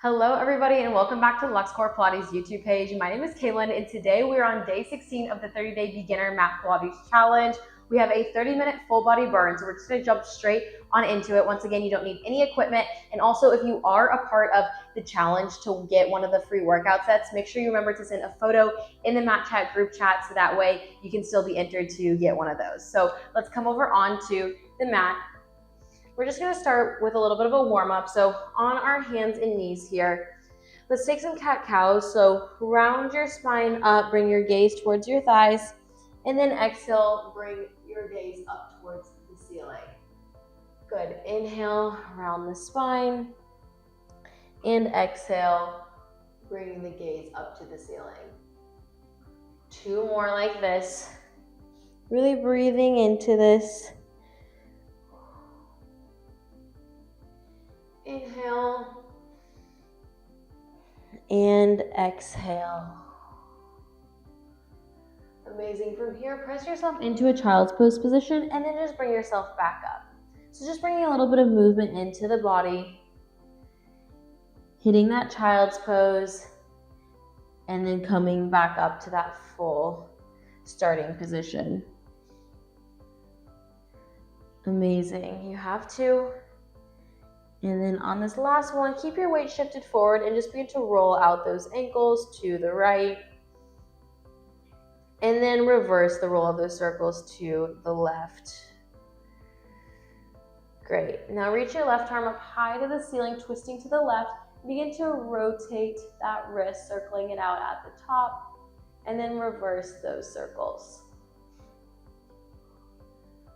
Hello everybody and welcome back to the LuxCore Pilates YouTube page. My name is Kaylin and today we're on day 16 of the 30-day beginner mat Pilates challenge. We have a 30-minute full body burn, so we're just gonna jump straight on into it. Once again, you don't need any equipment. And also if you are a part of the challenge to get one of the free workout sets, make sure you remember to send a photo in the mat chat group chat so that way you can still be entered to get one of those. So let's come over onto the mat. We're just gonna start with a little bit of a warm up. So on our hands and knees here, let's take some cat-cows. So round your spine up, bring your gaze towards your thighs, and then exhale, bring your gaze up towards the ceiling. Good, inhale, round the spine, and exhale, bring the gaze up to the ceiling. Two more like this. Really breathing into this. Inhale and exhale. Amazing. From here, press yourself into a child's pose position and then just bring yourself back up. So just bringing a little bit of movement into the body, hitting that child's pose, and then coming back up to that full starting position. Amazing. You have to. And then on this last one, keep your weight shifted forward and just begin to roll out those ankles to the right. And then reverse the roll of those circles to the left. Great. Now reach your left arm up high to the ceiling, twisting to the left. Begin to rotate that wrist, circling it out at the top, and then reverse those circles.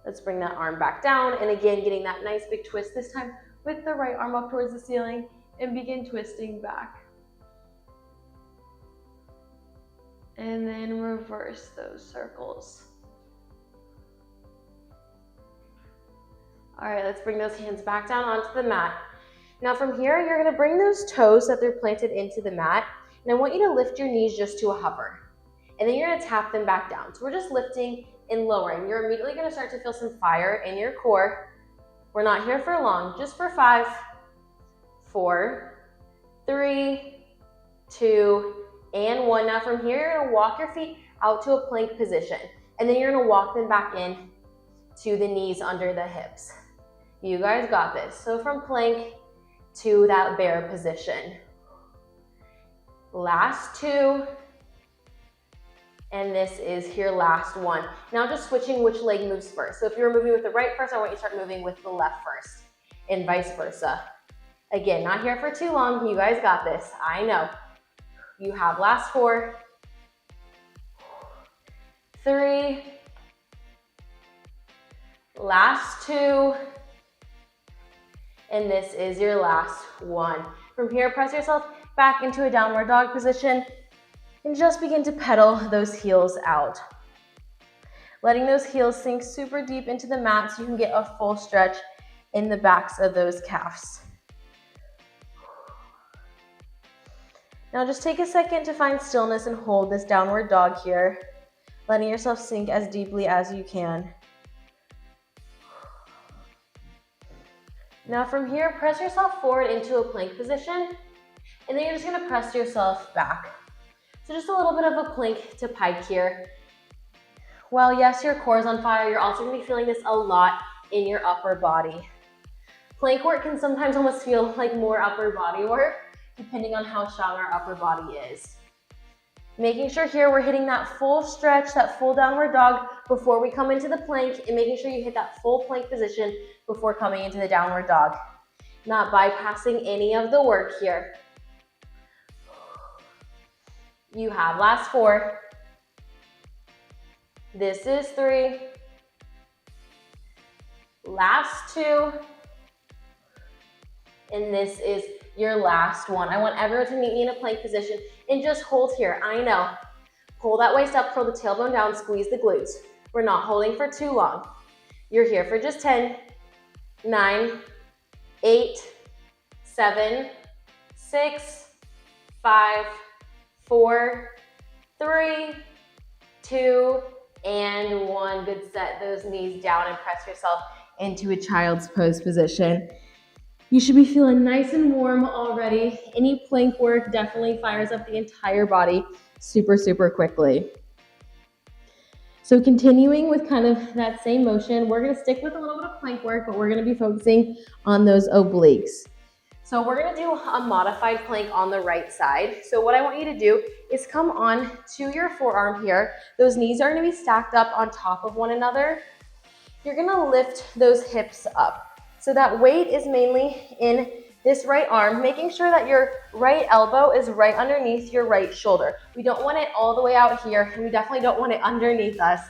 Let's bring that arm back down, and again, getting that nice big twist this time with the right arm up towards the ceiling, and begin twisting back. And then reverse those circles. All right, let's bring those hands back down onto the mat. Now from here, you're gonna bring those toes that they're planted into the mat, and I want you to lift your knees just to a hover. And then you're gonna tap them back down. So we're just lifting and lowering. You're immediately gonna start to feel some fire in your core. We're not here for long, just for 5, 4, 3, 2, and 1. Now from here, you're gonna walk your feet out to a plank position, and then you're gonna walk them back in to the knees under the hips. You guys got this. So from plank to that bear position. Last 2, and this is your last 1. Now just switching which leg moves first. So if you're moving with the right first, I want you to start moving with the left first, and vice versa. Again, not here for too long. You guys got this. I know. You have last 4, 3, last 2, and this is your last 1. From here, press yourself back into a downward dog position and just begin to pedal those heels out. Letting those heels sink super deep into the mat so you can get a full stretch in the backs of those calves. Now just take a second to find stillness and hold this downward dog here, letting yourself sink as deeply as you can. Now from here, press yourself forward into a plank position, and then you're just gonna press yourself back. So just a little bit of a plank to pike here. While yes, your core is on fire, you're also gonna be feeling this a lot in your upper body. Plank work can sometimes almost feel like more upper body work, depending on how strong our upper body is. Making sure here we're hitting that full stretch, that full downward dog before we come into the plank, and making sure you hit that full plank position before coming into the downward dog. Not bypassing any of the work here. You have last 4. This is 3. Last 2. And this is your last 1. I want everyone to meet me in a plank position and just hold here. I know. Pull that waist up, curl the tailbone down, squeeze the glutes. We're not holding for too long. You're here for just 10, 9, 8, 7, 6, 5, 4, 3, 2, and 1. Good. Set those knees down and press yourself into a child's pose position. You should be feeling nice and warm already. Any plank work definitely fires up the entire body super, super quickly. So continuing with kind of that same motion, we're gonna stick with a little bit of plank work, but we're gonna be focusing on those obliques. So we're gonna do a modified plank on the right side. So what I want you to do is come on to your forearm here. Those knees are gonna be stacked up on top of one another. You're gonna lift those hips up. So that weight is mainly in this right arm, making sure that your right elbow is right underneath your right shoulder. We don't want it all the way out here, and we definitely don't want it underneath us.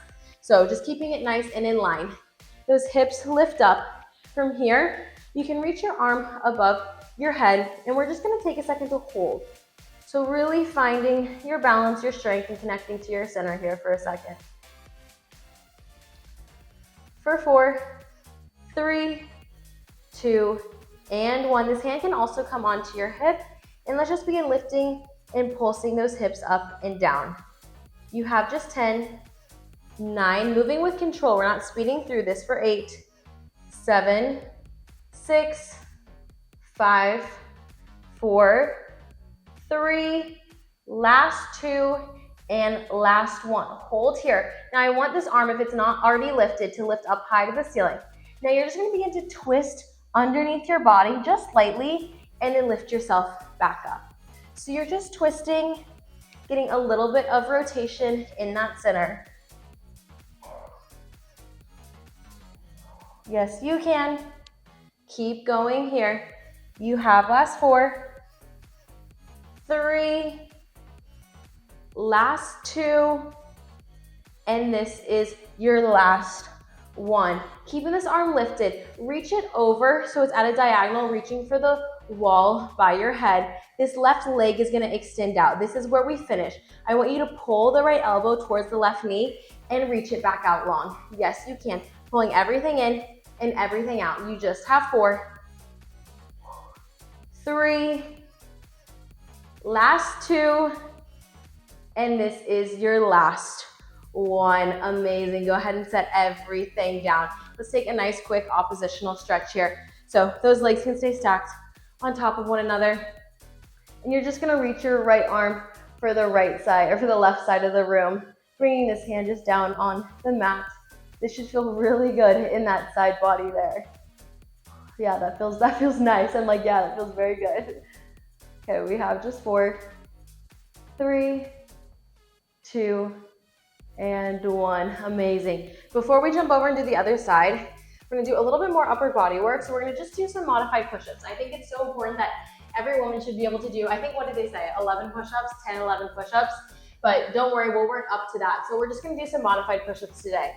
So just keeping it nice and in line. Those hips lift up. From here, you can reach your arm above your head, and we're just gonna take a second to hold. So really finding your balance, your strength, and connecting to your center here for a second. For 4, 3, 2, and 1. This hand can also come onto your hip, and let's just begin lifting and pulsing those hips up and down. You have just 10, 9, moving with control. We're not speeding through this for 8, 7, 6, 5, 4, 3, last 2, and last 1. Hold here. Now I want this arm, if it's not already lifted, to lift up high to the ceiling. Now you're just going to begin to twist underneath your body just slightly, and then lift yourself back up. So you're just twisting, getting a little bit of rotation in that center. Yes, you can. Keep going here. You have last 4, 3, last 2, and this is your last 1. Keeping this arm lifted, reach it over so it's at a diagonal, reaching for the wall by your head. This left leg is gonna extend out. This is where we finish. I want you to pull the right elbow towards the left knee and reach it back out long. Yes, you can. Pulling everything in and everything out. You just have 4, 3, last 2, and this is your last 1. Amazing. Go ahead and set everything down. Let's take a nice quick oppositional stretch here. So those legs can stay stacked on top of one another. And you're just gonna reach your right arm for the right side or for the left side of the room, bringing this hand just down on the mat. This should feel really good in that side body there. Yeah, that feels nice. I'm like, yeah, that feels very good. Okay, we have just 4, 3, 2, and 1. Amazing. Before we jump over and do the other side, we're gonna do a little bit more upper body work. So we're gonna just do some modified push-ups. I think it's so important that every woman should be able to do, I think, what did they say? 11 push-ups, 10, 11 push-ups. But don't worry, we'll work up to that. So we're just gonna do some modified push-ups today.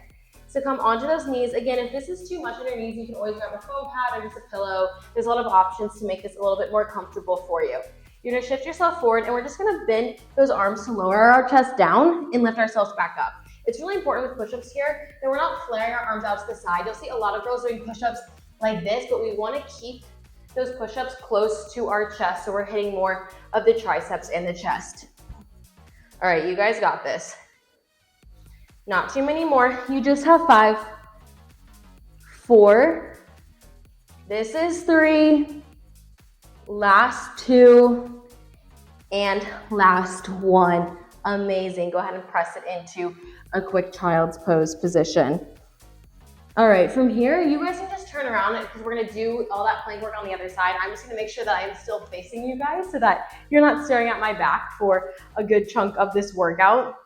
So come onto those knees. Again, if this is too much on your knees, you can always grab a foam pad or just a pillow. There's a lot of options to make this a little bit more comfortable for you. You're gonna shift yourself forward, and we're just gonna bend those arms to lower our chest down and lift ourselves back up. It's really important with push-ups here that we're not flaring our arms out to the side. You'll see a lot of girls doing push-ups like this, but we wanna keep those push-ups close to our chest so we're hitting more of the triceps and the chest. All right, you guys got this. Not too many more. You just have 5, 4, this is 3, last 2, and last 1. Amazing. Go ahead and press it into a quick child's pose position. All right, from here, you guys can just turn around because we're gonna do all that plank work on the other side. I'm just gonna make sure that I am still facing you guys so that you're not staring at my back for a good chunk of this workout.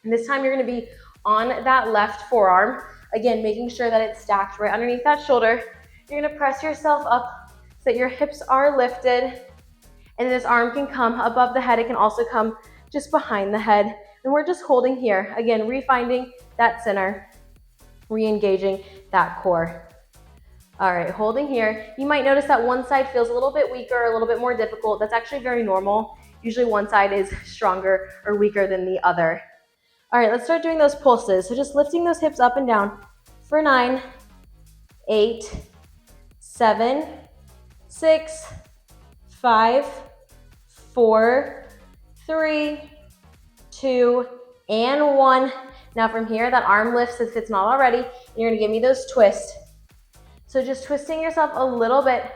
And this time you're gonna be on that left forearm. Again, making sure that it's stacked right underneath that shoulder. You're gonna press yourself up so that your hips are lifted, and this arm can come above the head. It can also come just behind the head. And we're just holding here. Again, refinding that center, re-engaging that core. All right, holding here. You might notice that one side feels a little bit weaker, a little bit more difficult. That's actually very normal. Usually one side is stronger or weaker than the other. All right, let's start doing those pulses. So just lifting those hips up and down for 9, 8, 7, 6, 5, 4, 3, 2, and 1. Now from here, that arm lifts if it's not already. And you're gonna give me those twists. So just twisting yourself a little bit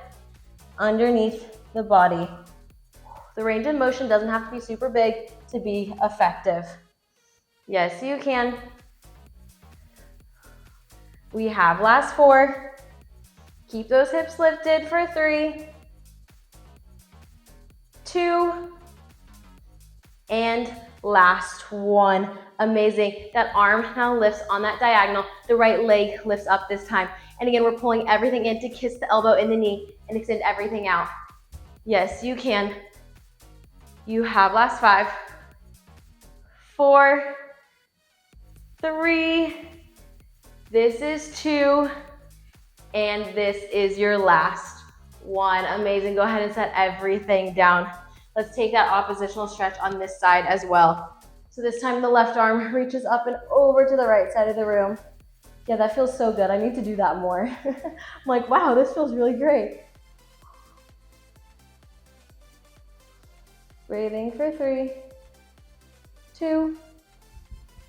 underneath the body. The range of motion doesn't have to be super big to be effective. Yes, you can. We have last 4. Keep those hips lifted for 3, 2, and last 1. Amazing. That arm now lifts on that diagonal. The right leg lifts up this time. And again, we're pulling everything in to kiss the elbow in the knee and extend everything out. Yes, you can. You have last 5, 4, 3, this is 2, and this is your last 1. Amazing. Go ahead and set everything down. Let's take that oppositional stretch on this side as well. So this time the left arm reaches up and over to the right side of the room. Yeah, that feels so good. I need to do that more. I'm like, wow, this feels really great. Breathing for 3, 2,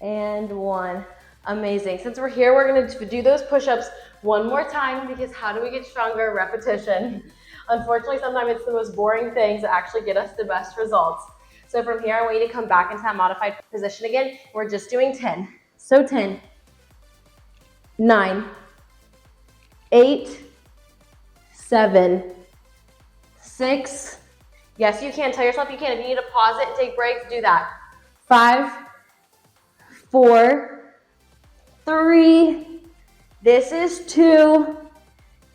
and 1. Amazing. Since we're here, we're going to do those push-ups one more time, because how do we get stronger? Repetition. Unfortunately, sometimes it's the most boring things that actually get us the best results. So from here, I want you to come back into that modified position again. We're just doing 10. So 10, 9, 8, 7, 6. Yes, you can. Tell yourself you can. If you need to pause it and take breaks, do that. 5, 4, 3, this is 2,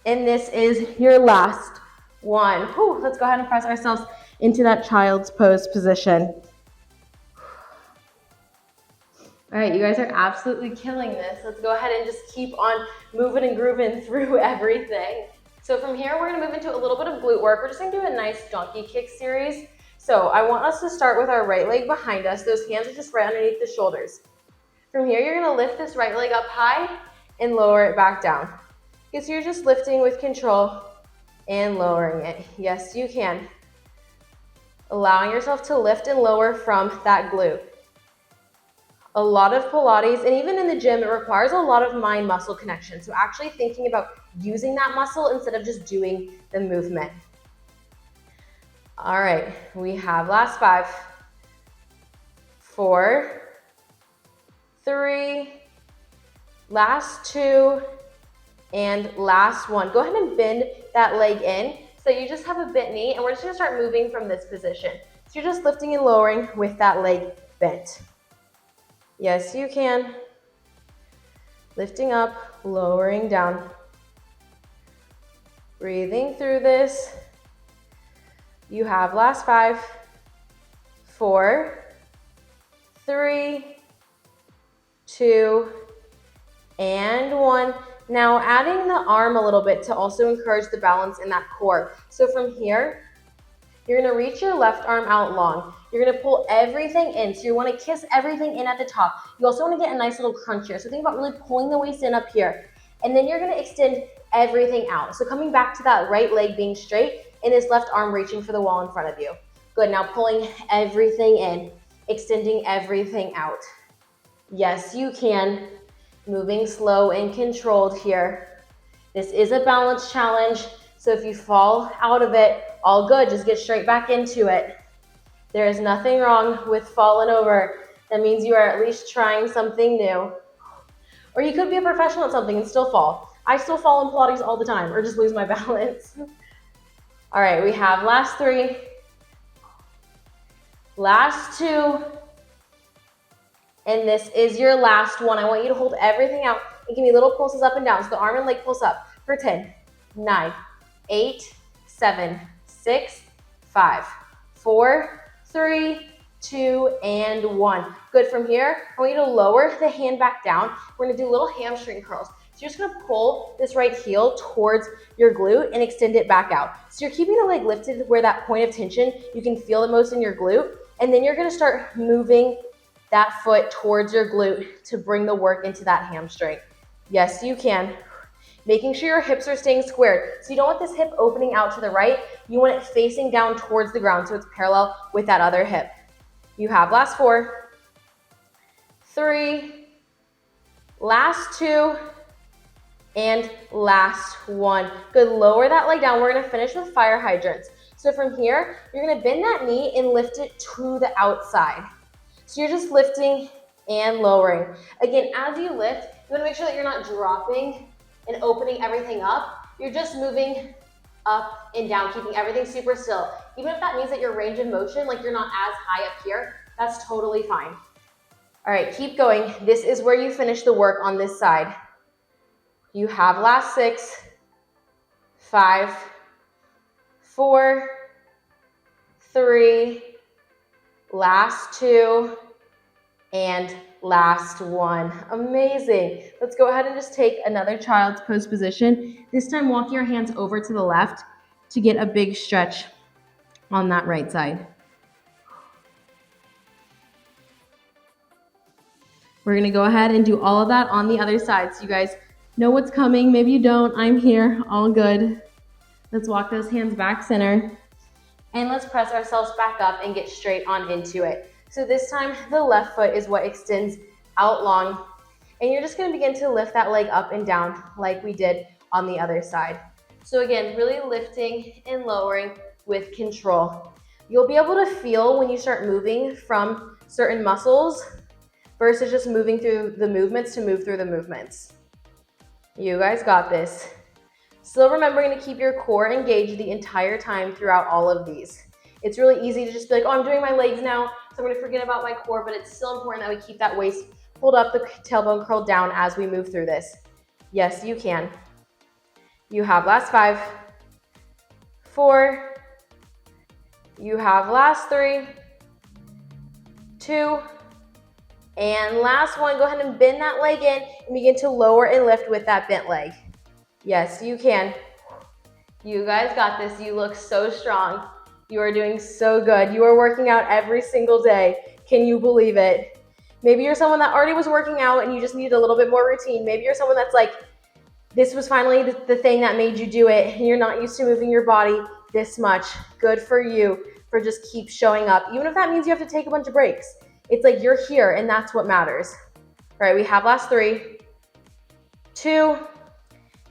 and this is your last 1. Whew, let's go ahead and press ourselves into that child's pose position. All right, you guys are absolutely killing this. Let's go ahead and just keep on moving and grooving through everything. So from here, we're gonna move into a little bit of glute work. We're just gonna do a nice donkey kick series. So I want us to start with our right leg behind us. Those hands are just right underneath the shoulders. From here, you're gonna lift this right leg up high and lower it back down. Okay, so you're just lifting with control and lowering it. Yes, you can. Allowing yourself to lift and lower from that glute. A lot of Pilates, and even in the gym, it requires a lot of mind-muscle connection. So actually thinking about using that muscle instead of just doing the movement. All right, we have last 5, 4, 3, last 2, and last 1. Go ahead and bend that leg in so you just have a bent knee, and we're just gonna start moving from this position. So you're just lifting and lowering with that leg bent. Yes, you can. Lifting up, lowering down. Breathing through this. You have last 5, 4, 3, 2, and 1. Now adding the arm a little bit to also encourage the balance in that core. So from here, you're gonna reach your left arm out long. You're gonna pull everything in. So you wanna kiss everything in at the top. You also wanna get a nice little crunch here. So think about really pulling the waist in up here. And then you're gonna extend everything out. So coming back to that right leg being straight and this left arm reaching for the wall in front of you. Good, now pulling everything in, extending everything out. Yes, you can. Moving slow and controlled here. This is a balance challenge. So if you fall out of it, all good, just get straight back into it. There is nothing wrong with falling over. That means you are at least trying something new. Or you could be a professional at something and still fall. I still fall in Pilates all the time, or just lose my balance. All right, we have last 3, last 2, and this is your last 1. I want you to hold everything out and give me little pulses up and down. So the arm and leg pulse up for 10, 9, 8, 7, 6, 5, 4, 3, 2, and 1. Good. From here, I want you to lower the hand back down. We're gonna do little hamstring curls. So you're just gonna pull this right heel towards your glute and extend it back out. So you're keeping the leg lifted where that point of tension you can feel the most in your glute. And then you're gonna start moving that foot towards your glute to bring the work into that hamstring. Yes, you can. Making sure your hips are staying squared. So you don't want this hip opening out to the right. You want it facing down towards the ground so it's parallel with that other hip. You have last 4, 3, last 2, and last one. Good, lower that leg down. We're gonna finish with fire hydrants. So from here, you're gonna bend that knee and lift it to the outside. So you're just lifting and lowering. Again, as you lift, you wanna make sure that you're not dropping and opening everything up. You're just moving up and down, keeping everything super still. Even if that means that your range of motion, like you're not as high up here, that's totally fine. All right, keep going. This is where you finish the work on this side. You have last 6, 5, 4, 3, last 2, and last 1. Amazing. Let's go ahead and just take another child's pose position. This time, walk your hands over to the left to get a big stretch on that right side. We're gonna go ahead and do all of that on the other side. So you guys know what's coming. Maybe you don't. I'm here. All good. Let's walk those hands back center. And let's press ourselves back up and get straight on into it. So this time, the left foot is what extends out long. And you're just gonna begin to lift that leg up and down like we did on the other side. So again, really lifting and lowering with control. You'll be able to feel when you start moving from certain muscles versus just moving through the movements to move through the movements. You guys got this. Still remembering to keep your core engaged the entire time throughout all of these. It's really easy to just be like, oh, I'm doing my legs now, so I'm gonna forget about my core, but it's still important that we keep that waist pulled up, the tailbone curled down as we move through this. Yes, you can. You have last 5, 4, you have last 3, 2, and last 1. Go ahead and bend that leg in and begin to lower and lift with that bent leg. Yes, you can. You guys got this. You look so strong. You are doing so good. You are working out every single day. Can you believe it? Maybe you're someone that already was working out and you just need a little bit more routine. Maybe you're someone that's like, this was finally the thing that made you do it, and you're not used to moving your body this much. Good for you for just keep showing up. Even if that means you have to take a bunch of breaks. It's like you're here and that's what matters. All right, we have last 3, 2,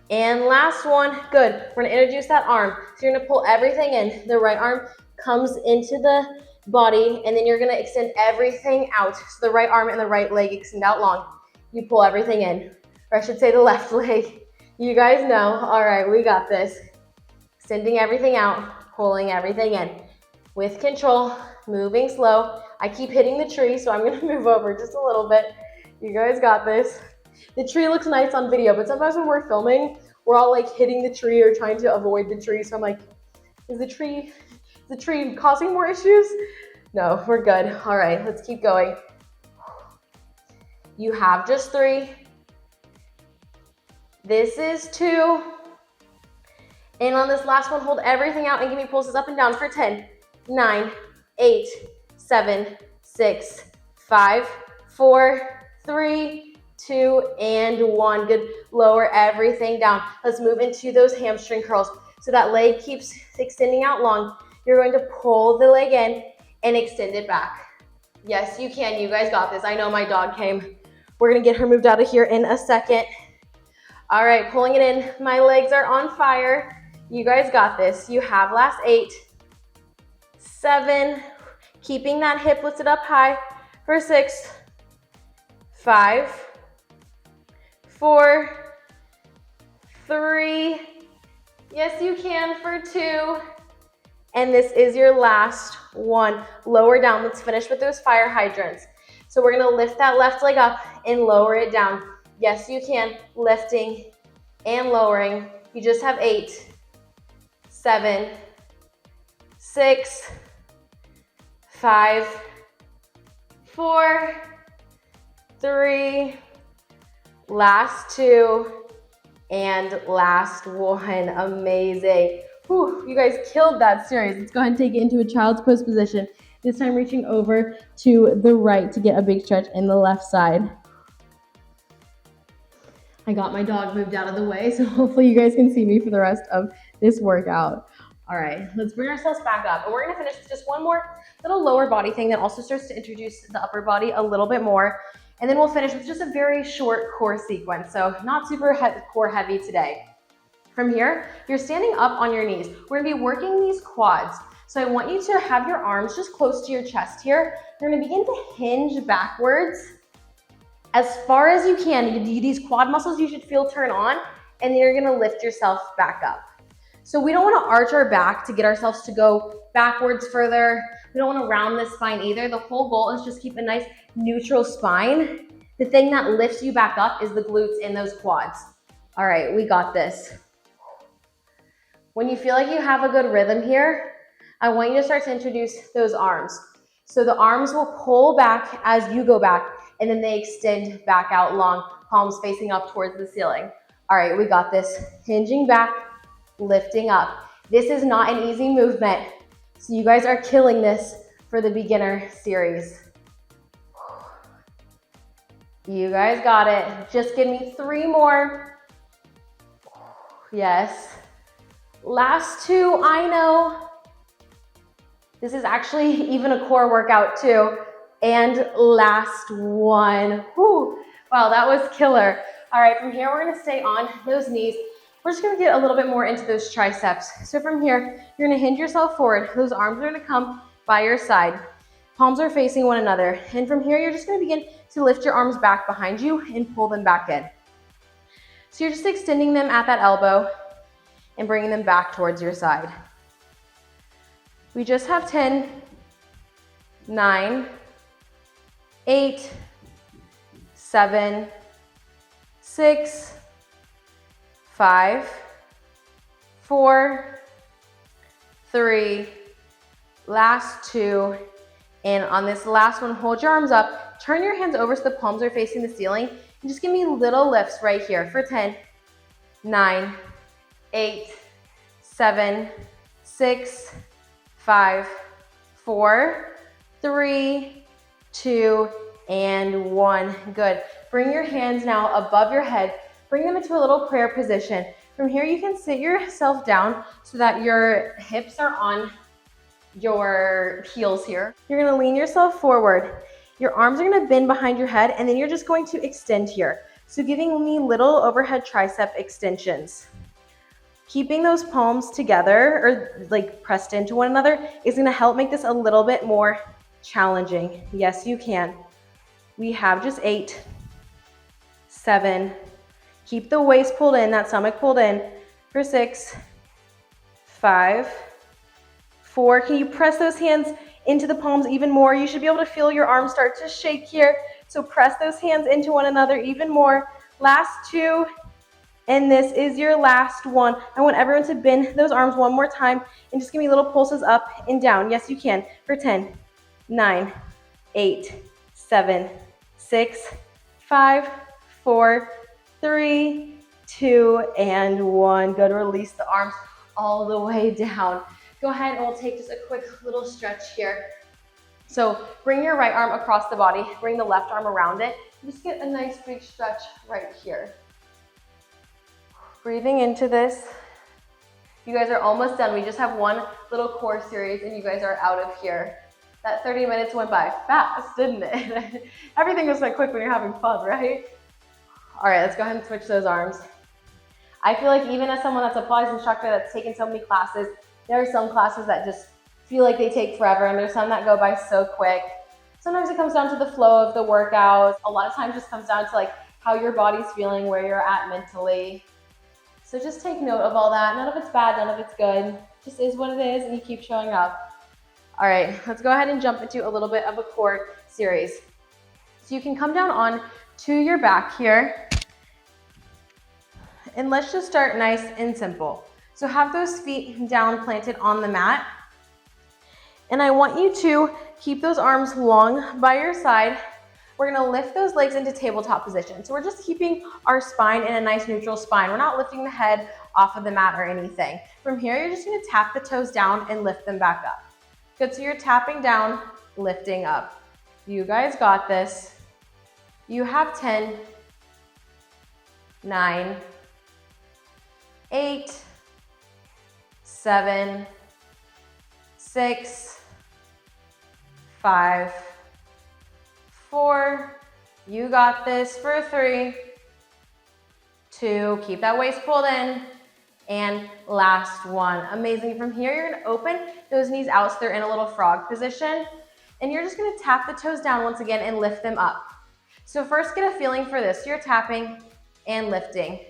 and last 1. Good. We're gonna introduce that arm. So you're gonna pull everything in. The right arm comes into the body, and then you're gonna extend everything out. So the right arm and the right leg extend out long. You pull everything in, or I should say the left leg. You guys know. All right, we got this. Extending everything out, pulling everything in. With control, moving slow. I keep hitting the tree, so I'm gonna move over just a little bit. You guys got this. The tree looks nice on video, but sometimes when we're filming, we're all like hitting the tree or trying to avoid the tree. So I'm like, is the tree causing more issues? No, we're good. All right, let's keep going. You have just 3. This is 2. And on this last one, hold everything out and give me pulses up and down for 10, 9, 8, 7, 6, 5, 4, 3, 2, and 1. Good. Lower everything down. Let's move into those hamstring curls. So that leg keeps extending out long. You're going to pull the leg in and extend it back. Yes, you can. You guys got this. I know my dog came. We're going to get her moved out of here in a second. All right, pulling it in. My legs are on fire. You guys got this. You have last 8, 7, keeping that hip lifted up high for 6, 5, 4, 3, yes you can, for 2, and this is your last 1. Lower down. Let's finish with those fire hydrants. So we're gonna lift that left leg up and lower it down. Yes you can, lifting and lowering. You just have 8, 7, 6, 5, 4, 3, last 2, and last 1. Amazing. Whew, you guys killed that series. Let's go ahead and take it into a child's pose position. This time reaching over to the right to get a big stretch in the left side. I got my dog moved out of the way, so hopefully you guys can see me for the rest of this workout. All right, let's bring ourselves back up. And we're gonna finish with just one more little lower body thing that also starts to introduce the upper body a little bit more. And then we'll finish with just a very short core sequence. So not super core heavy today. From here, you're standing up on your knees. We're gonna be working these quads. So I want you to have your arms just close to your chest here. You're gonna begin to hinge backwards as far as you can. These quad muscles you should feel turn on, and then you're gonna lift yourself back up. So we don't wanna arch our back to get ourselves to go backwards further. We don't wanna round the spine either. The whole goal is just keep a nice neutral spine. The thing that lifts you back up is the glutes and those quads. All right, we got this. When you feel like you have a good rhythm here, I want you to start to introduce those arms. So the arms will pull back as you go back, and then they extend back out long, palms facing up towards the ceiling. All right, we got this. Hinging back, lifting up. This is not an easy movement, so you guys are killing this for the beginner series. You guys got it. Just give me 3 more. Yes. Last 2, I know. This is actually even a core workout too. And last 1. Whew. Wow, that was killer. All right, from here, we're gonna stay on those knees. We're just gonna get a little bit more into those triceps. So from here, you're gonna hinge yourself forward. Those arms are gonna come by your side. Palms are facing one another. And from here, you're just gonna begin to lift your arms back behind you and pull them back in. So you're just extending them at that elbow and bringing them back towards your side. We just have 10, 9, 8, 7, 6, 5, 4, 3, last 2, and on this last one, hold your arms up, turn your hands over so the palms are facing the ceiling, and just give me little lifts right here for 10, 9, 8, 7, 6, 5, 4, 3, 2, and 1. Good. Bring your hands now above your head. Bring them into a little prayer position. From here, you can sit yourself down so that your hips are on your heels here. You're gonna lean yourself forward. Your arms are gonna bend behind your head, and then you're just going to extend here. So giving me little overhead tricep extensions. Keeping those palms together or like pressed into one another is gonna help make this a little bit more challenging. Yes, you can. We have just 8, 7, keep the waist pulled in, that stomach pulled in, for 6, 5, 4. Can you press those hands into the palms even more? You should be able to feel your arms start to shake here. So press those hands into one another even more. Last 2. And this is your last 1. I want everyone to bend those arms one more time and just give me little pulses up and down. Yes, you can. For 10, 9, 8, 7, 6, 5, 4, 3, 2, and 1. Good. Release the arms all the way down. Go ahead and we'll take just a quick little stretch here. So bring your right arm across the body. Bring the left arm around it. Just get a nice big stretch right here. Breathing into this. You guys are almost done. We just have 1 little core series and you guys are out of here. That 30 minutes went by fast, didn't it? Everything goes quite quick when you're having fun, right? All right, let's go ahead and switch those arms. I feel like even as someone that's a Pilates instructor that's taken so many classes, there are some classes that just feel like they take forever, and there's some that go by so quick. Sometimes it comes down to the flow of the workout. A lot of times it just comes down to like how your body's feeling, where you're at mentally. So just take note of all that. None of it's bad, none of it's good. Just is what it is, and you keep showing up. All right, let's go ahead and jump into a little bit of a core series. So you can come down on to your back here. And let's just start nice and simple. So have those feet down planted on the mat. And I want you to keep those arms long by your side. We're gonna lift those legs into tabletop position. So we're just keeping our spine in a nice neutral spine. We're not lifting the head off of the mat or anything. From here, you're just gonna tap the toes down and lift them back up. Good, so you're tapping down, lifting up. You guys got this. You have 10, 9, 8, 7, 6, 5, 4, You got this for 3, 2, keep that waist pulled in, and last one. Amazing. From here, you're gonna open those knees out so they're in a little frog position, and you're just gonna tap the toes down once again and lift them up. So first get a feeling for this. You're tapping and lifting.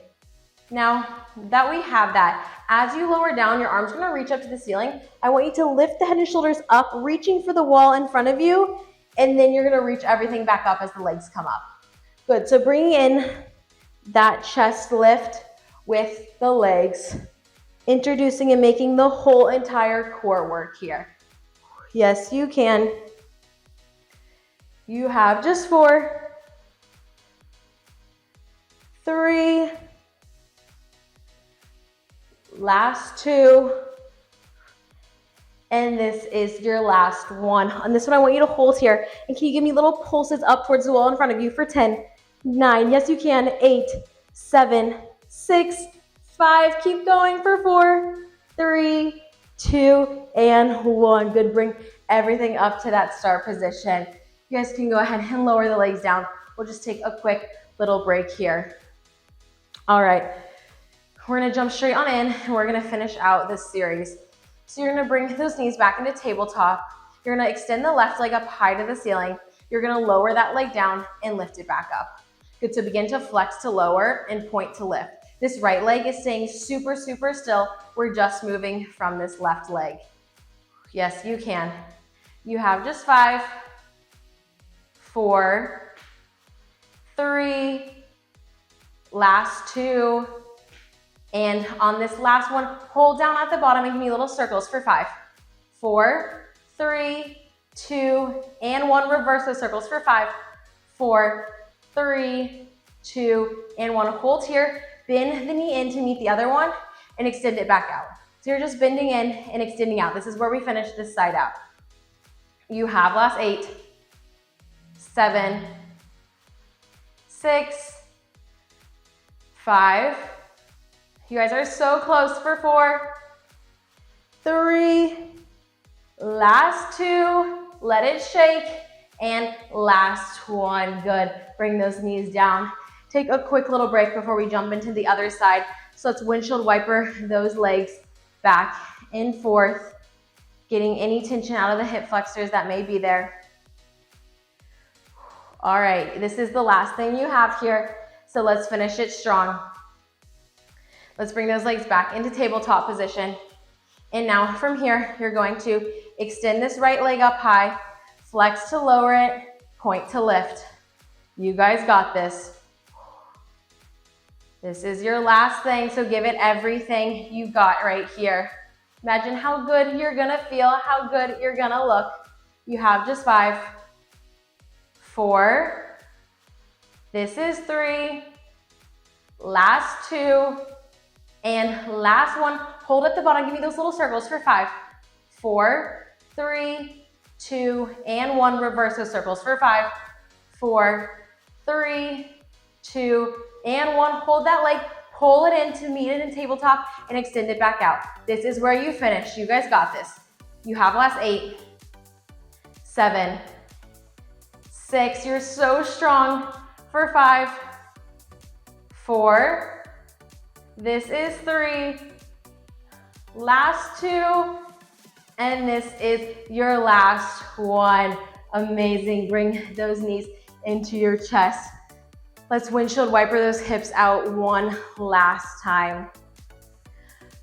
Now that we have that, as you lower down, your arms are gonna reach up to the ceiling. I want you to lift the head and shoulders up, reaching for the wall in front of you, and then you're gonna reach everything back up as the legs come up. Good, so bringing in that chest lift with the legs, introducing and making the whole entire core work here. Yes, you can. You have just 4, 3, last 2, and this is your last one. On this one, I want you to hold here, and can you give me little pulses up towards the wall in front of you for 10, 9, yes you can, 8, 7, 6, 5, keep going for 4, 3, 2, and 1. Good, bring everything up to that start position. You guys can go ahead and lower the legs down. We'll just take a quick little break here. All right, we're gonna jump straight on in, and we're gonna finish out this series. So you're gonna bring those knees back into tabletop. You're gonna extend the left leg up high to the ceiling. You're gonna lower that leg down and lift it back up. Good, so begin to flex to lower and point to lift. This right leg is staying super, super still. We're just moving from this left leg. Yes, you can. You have just 5, 4, 3, last 2, and on this last one, hold down at the bottom and give me little circles for 5, 4, 3, 2, and 1. Reverse those circles for 5, 4, 3, 2, and 1. Hold here, bend the knee in to meet the other one, and extend it back out. So you're just bending in and extending out. This is where we finish this side out. You have last 8, 7, 6, 5. You guys are so close for 4, 3, last 2, let it shake, and last 1. Good. Bring those knees down. Take a quick little break before we jump into the other side. So let's windshield wiper those legs back and forth, getting any tension out of the hip flexors that may be there. All right, this is the last thing you have here, so let's finish it strong. Let's bring those legs back into tabletop position. And now from here, you're going to extend this right leg up high, flex to lower it, point to lift. You guys got this. This is your last thing, so give it everything you got right here. Imagine how good you're gonna feel, how good you're gonna look. You have just 5, 4, this is 3, last 2, and last 1. Hold at the bottom, give me those little circles for 5, 4, 3, 2, and 1. Reverse those circles for 5, 4, 3, 2, and 1. Hold that leg, pull it in to meet it in tabletop, and extend it back out. This is where you finish. You guys got this. You have last 8, 7, 6. You're so strong for 5, 4, this is 3, last 2, and this is your last 1. Amazing. Bring those knees into your chest. Let's windshield wiper those hips out one last time.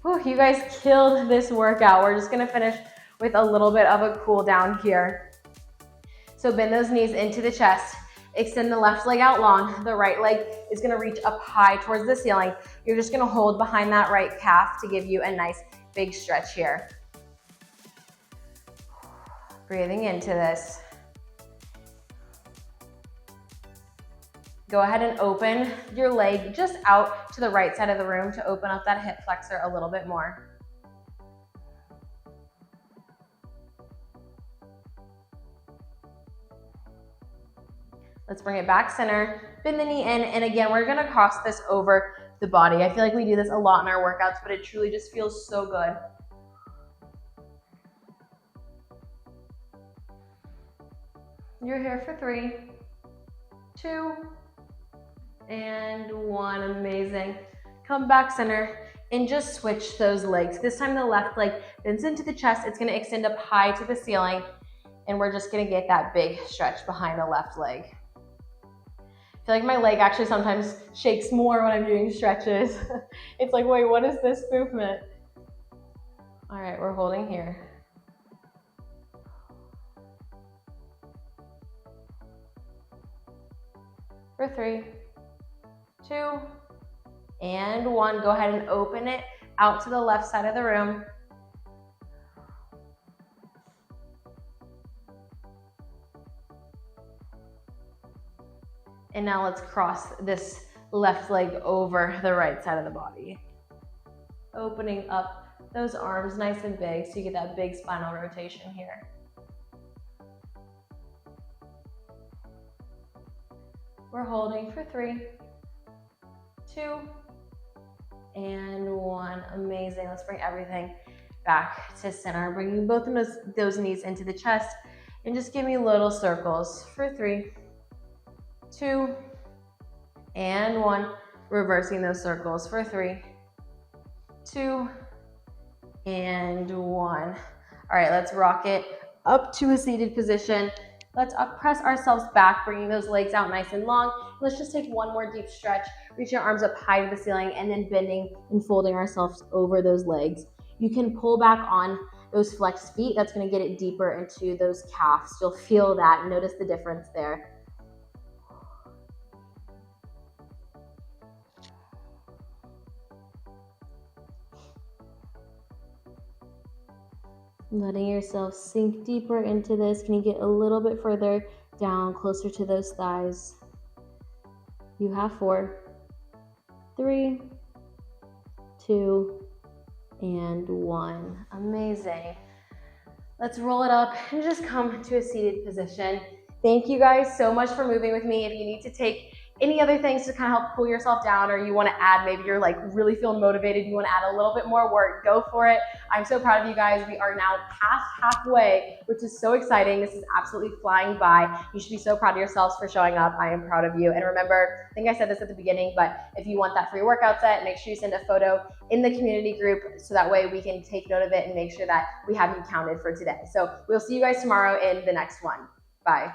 Whew, you guys killed this workout. We're just gonna finish with a little bit of a cool down here. So bend those knees into the chest. Extend the left leg out long. The right leg is gonna reach up high towards the ceiling. You're just gonna hold behind that right calf to give you a nice big stretch here. Breathing into this. Go ahead and open your leg just out to the right side of the room to open up that hip flexor a little bit more. Let's bring it back center, bend the knee in, and again, we're gonna cross this over the body. I feel like we do this a lot in our workouts, but it truly just feels so good. You're here for 3, 2, and 1. Amazing. Come back center and just switch those legs. This time the left leg bends into the chest. It's gonna extend up high to the ceiling, and we're just gonna get that big stretch behind the left leg. I feel like my leg actually sometimes shakes more when I'm doing stretches. It's like, wait, what is this movement? All right, we're holding here. For 3, 2, and 1. Go ahead and open it out to the left side of the room. And now let's cross this left leg over the right side of the body. Opening up those arms nice and big so you get that big spinal rotation here. We're holding for 3, 2, and 1. Amazing. Let's bring everything back to center. Bringing both of those knees into the chest and just give me little circles for 3, 2, and 1. Reversing those circles for 3, 2, and 1. All right, let's rock it up to a seated position. Let's press ourselves back, bringing those legs out nice and long. Let's just take one more deep stretch. Reach your arms up high to the ceiling and then bending and folding ourselves over those legs. You can pull back on those flexed feet. That's going to get it deeper into those calves. You'll feel that. Notice the difference there. Letting yourself sink deeper into this. Can you get a little bit further down, closer to those thighs? You have 4, 3, 2, and 1. Amazing. Let's roll it up and just come to a seated position. Thank you guys so much for moving with me. If you need to take any other things to kind of help pull yourself down, or you want to add, maybe you're like really feeling motivated, you want to add a little bit more work, go for it. I'm so proud of you guys. We are now past halfway, which is so exciting. This is absolutely flying by. You should be so proud of yourselves for showing up. I am proud of you. And remember, I think I said this at the beginning, but if you want that free workout set, make sure you send a photo in the community group so that way we can take note of it and make sure that we have you counted for today. So we'll see you guys tomorrow in the next one. Bye.